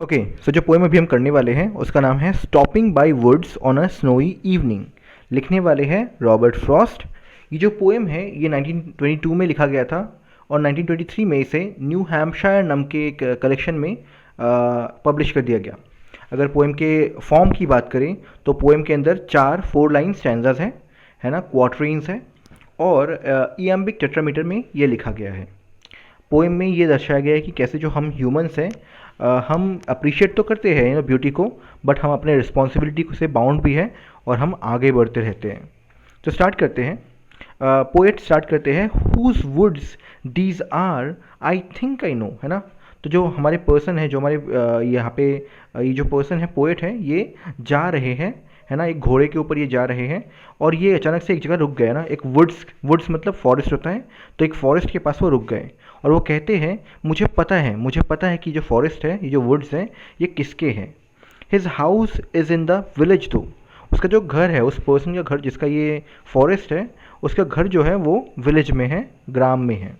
Okay, सो जो poem अभी हम करने वाले हैं उसका नाम है stopping by woods on a snowy evening. लिखने वाले हैं रॉबर्ट फ्रॉस्ट। ये जो पोएम है ये 1922 में लिखा गया था और 1923 में इसे न्यू हैम्पशायर नाम के एक कलेक्शन में पब्लिश कर दिया गया। अगर पोएम के फॉर्म की बात करें तो पोएम के अंदर 4 लाइन स्टैंजाज हैं, है ना, क्वार्टरीन्स हैं और इयम्बिक टेट्रामीटर में ये लिखा गया है। पोएम में ये दर्शाया गया है कि कैसे जो हम ह्यूमंस हैं हम अप्रिशिएट तो करते हैं ब्यूटी को, बट हम अपने रिस्पॉन्सिबिलिटी से बाउंड भी है और हम आगे बढ़ते रहते हैं। तो स्टार्ट करते हैं। पोएट स्टार्ट करते हैं, whose woods these are I think I know, है ना। तो जो हमारे पर्सन है, जो हमारे यहाँ पे ये जो पर्सन है, पोएट है, ये जा रहे हैं, है ना, एक घोड़े के ऊपर ये जा रहे हैं और ये अचानक से एक जगह रुक गए ना। एक वुड्स मतलब फॉरेस्ट होता है, तो एक फॉरेस्ट के पास वो रुक गए और वो कहते हैं मुझे पता है कि जो फॉरेस्ट है, ये जो वुड्स हैं, ये किसके हैं। His house is in the village दो, उसका जो घर है, उस पर्सन का घर जिसका ये फॉरेस्ट है, उसका घर जो है वो विलेज में है, ग्राम में है।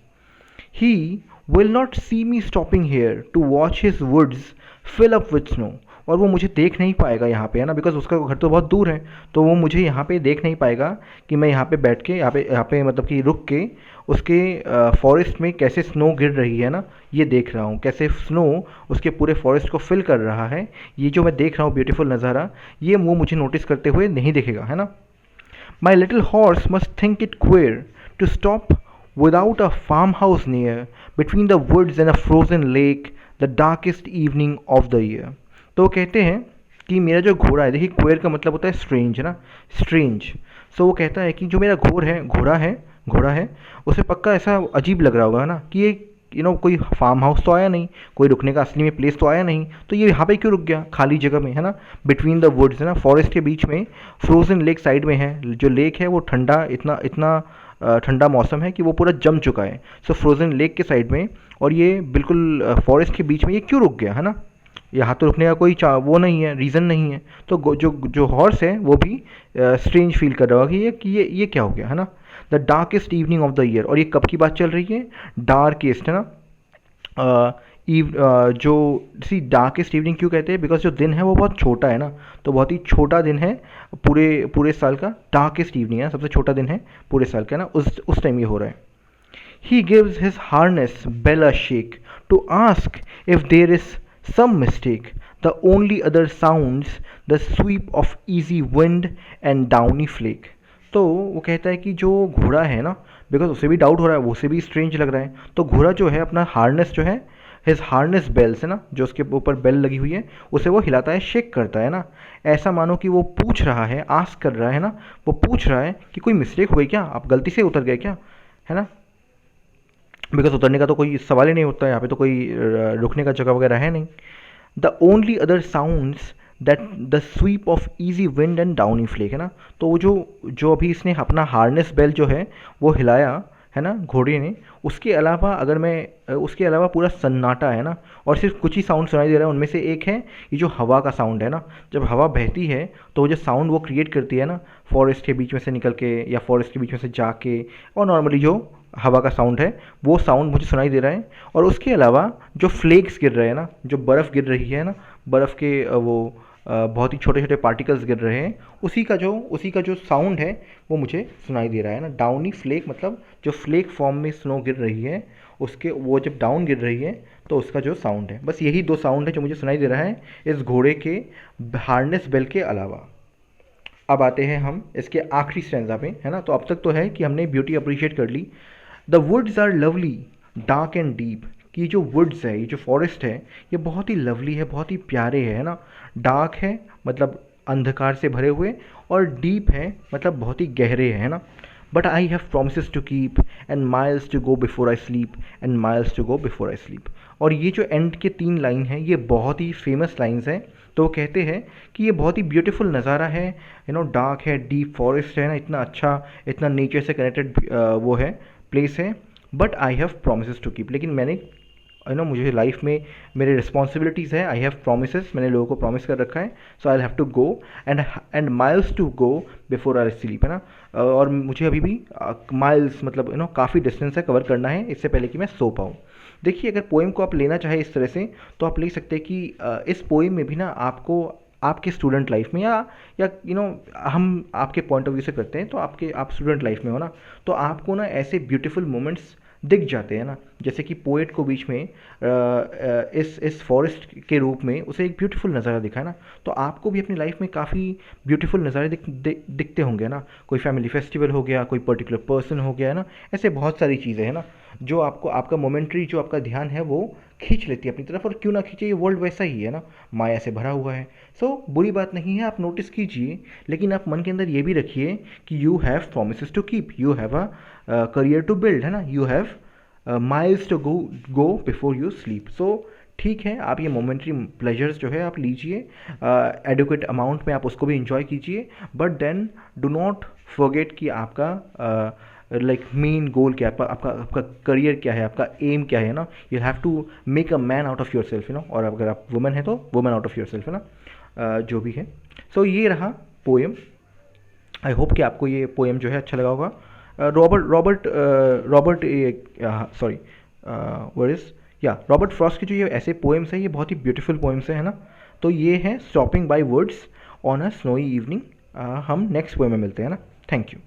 He will not see me stopping here to watch his woods fill up with snow, और वो मुझे देख नहीं पाएगा यहाँ पे, है ना, बिकॉज उसका घर तो बहुत दूर है, तो वो मुझे यहाँ पे देख नहीं पाएगा कि मैं यहाँ पे बैठ के यहाँ पे मतलब कि रुक के उसके फॉरेस्ट में कैसे स्नो गिर रही है ना, ये देख रहा हूँ, कैसे स्नो उसके पूरे फॉरेस्ट को फिल कर रहा है। ये जो मैं देख रहा हूँ ब्यूटीफुल नज़ारा, ये वो मुझे नोटिस करते हुए नहीं देखेगा, है ना। My little horse must think it queer to stop without a farmhouse near, between the woods and a frozen lake, the darkest evening of the year। तो वो कहते हैं कि मेरा जो घोड़ा है, देखिए क्वेयर का मतलब होता है स्ट्रेंज, है ना, स्ट्रेंज। सो वो कहता है कि जो मेरा घोड़ा है उसे पक्का ऐसा अजीब लग रहा होगा, है ना, कि ये कोई फार्म हाउस तो आया नहीं, कोई रुकने का असली में प्लेस तो आया नहीं, तो ये यहाँ पे क्यों रुक गया खाली जगह में, है ना, बिटवीन द वुड्स, है ना, फॉरेस्ट के बीच में, फ्रोजन लेक साइड में है। जो लेक है वो ठंडा, इतना इतना ठंडा मौसम है कि वो पूरा जम चुका है। सो फ्रोज़न लेक के साइड में, और ये बिल्कुल फॉरेस्ट के बीच में ये क्यों रुक गया, है ना। यहाँ तो रुकने का कोई वो नहीं है, रीज़न नहीं है। तो जो जो हॉर्स है वो भी स्ट्रेंज फील कर रहा होगा कि ये क्या हो गया, है ना। The darkest evening of the year, और ये कब की बात चल रही है, डार्केस्ट, है ना। जो सी डार्केस्ट इवनिंग क्यों कहते हैं, बिकॉज जो दिन है वो बहुत छोटा है ना, तो बहुत ही छोटा दिन है पूरे पूरे साल का। डार्केस्ट इवनिंग है, सबसे छोटा दिन है पूरे साल का ना, उस टाइम ये हो रहा है। He gives his harness bell a shake to ask if there is some mistake, the only other sounds the sweep of easy wind and downy flake. तो वो कहता है कि जो घोड़ा है ना, बिकॉज उसे भी डाउट हो रहा है, उसे भी स्ट्रेंज लग रहा है, तो घोड़ा जो है अपना हार्नेस जो है, हिज हार्नेस बेल्स, है ना, जो उसके ऊपर बेल लगी हुई है, उसे वो हिलाता है, शेक करता है ना। ऐसा मानो कि वो पूछ रहा है, आस्क कर रहा है ना, वो पूछ रहा है कि कोई मिस्टेक हुई क्या, आप गलती से उतर गए क्या, है ना। बिकॉज उतरने का तो कोई सवाल ही नहीं होता, यहाँ पे तो कोई रुकने का जगह वगैरह है नहीं। The only other sounds that the sweep of easy wind and downy flake, है ना। तो वो जो अभी इसने अपना हार्नेस बेल जो है वो हिलाया, है ना, घोड़े ने, उसके अलावा अगर मैं उसके अलावा पूरा सन्नाटा है ना, और सिर्फ कुछ ही साउंड सुनाई दे रहा है। उनमें से एक है ये जो हवा का साउंड है ना, जब हवा बहती है तो वो जो साउंड वो क्रिएट करती है ना, फॉरेस्ट के बीच में से निकल के या फॉरेस्ट के बीच में से जाके, और नॉर्मली जो हवा का साउंड है वो साउंड मुझे सुनाई दे रहा है। और उसके अलावा जो फ्लेक्स गिर रहे हैं ना, जो बर्फ़ गिर रही है ना, बर्फ़ के वो बहुत ही छोटे छोटे पार्टिकल्स गिर रहे हैं, उसी का जो साउंड है वो मुझे सुनाई दे रहा है ना। डाउनी फ्लेक मतलब जो फ्लेक फॉर्म में स्नो गिर रही है, उसके वो जब डाउन गिर रही है तो उसका जो साउंड है, बस यही 2 साउंड है जो मुझे सुनाई दे रहा है इस घोड़े के हार्नेस बेल के अलावा। अब आते हैं हम इसके आखिरी स्टैंजा पे, है ना। तो अब तक तो है कि हमने ब्यूटी अप्रिशिएट कर ली। The woods are lovely dark and deep, कि ये जो वुड्स है, ये जो फॉरेस्ट है, ये बहुत ही लवली है, बहुत ही प्यारे है ना। डार्क है मतलब अंधकार से भरे हुए, और डीप है मतलब बहुत ही गहरे है ना। But I have promises to keep and miles to go before I sleep, and miles to go before I sleep. और ये जो एंड के 3 लाइन हैं ये बहुत ही फेमस लाइन्स हैं। तो वो कहते हैं कि ये बहुत ही ब्यूटीफुल नज़ारा है, डार्क है, डीप फॉरेस्ट है ना, इतना अच्छा, इतना नेचर से कनेक्टेड वो है, प्लेस है। But I have promises to keep, लेकिन मैंने मुझे लाइफ में मेरे रिस्पॉन्सिबिलिटीज़ है, आई हैव प्रोमिसेस, मैंने लोगों को प्रॉमिस कर रखा है। So I have to go and miles to go before I sleep, है ना। और मुझे अभी भी माइल्स मतलब काफ़ी डिस्टेंस है कवर करना है इससे पहले कि मैं सो पाऊँ। देखिए, अगर पोएम को आप लेना चाहे इस तरह से, तो आप ले सकते हैं कि इस पोएम में भी ना आपको आपके स्टूडेंट लाइफ में या हम आपके पॉइंट ऑफ व्यू से करते हैं, तो आप स्टूडेंट लाइफ में हो ना, तो आपको ना ऐसे ब्यूटीफुल मोमेंट्स दिख जाते हैं ना। जैसे कि पोएट को बीच में इस फॉरेस्ट के रूप में उसे एक ब्यूटीफुल नज़ारा दिखा है ना, तो आपको भी अपनी लाइफ में काफ़ी ब्यूटीफुल नज़ारे दिखते होंगे ना। कोई फैमिली फेस्टिवल हो गया, कोई पर्टिकुलर पर्सन हो गया है ना, ऐसे बहुत सारी चीज़ें हैं ना जो आपको आपका मोमेंट्री जो आपका ध्यान है वो खींच लेती है अपनी तरफ। और क्यों ना खींचे, ये वर्ल्ड वैसा ही है ना, माया से भरा हुआ है। सो बुरी बात नहीं है, आप नोटिस कीजिए, लेकिन आप मन के अंदर ये भी रखिए कि you have promises to keep, you have a career to build, है ना, you have miles to go before you sleep. So ठीक है, आप ये मोमेंट्री प्लेजर्स जो है आप लीजिए, एडुकेट अमाउंट में आप उसको भी इंजॉय कीजिए, but then do not forget कि आपका लाइक मेन गोल क्या है, आपका आपका करियर क्या है, आपका एम क्या है ना। You have to make a man out of yourself, you know, और अगर आप वुमेन है तो women out of yourself, है ना, जो भी है। सो ये रहा पोएम। आई होप कि आपको ये पोएम जो है अच्छा लगा होगा। रॉबर्ट सॉरी वर्ड इज या रॉबर्ट फ्रॉस्ट की जो ये ऐसे पोएम्स हैं, ये बहुत ही ब्यूटीफुल पोएम्स हैं, है ना। तो ये है stopping by words on a snowy evening. हम नेक्स्ट पोएम में मिलते हैं ना। Thank you.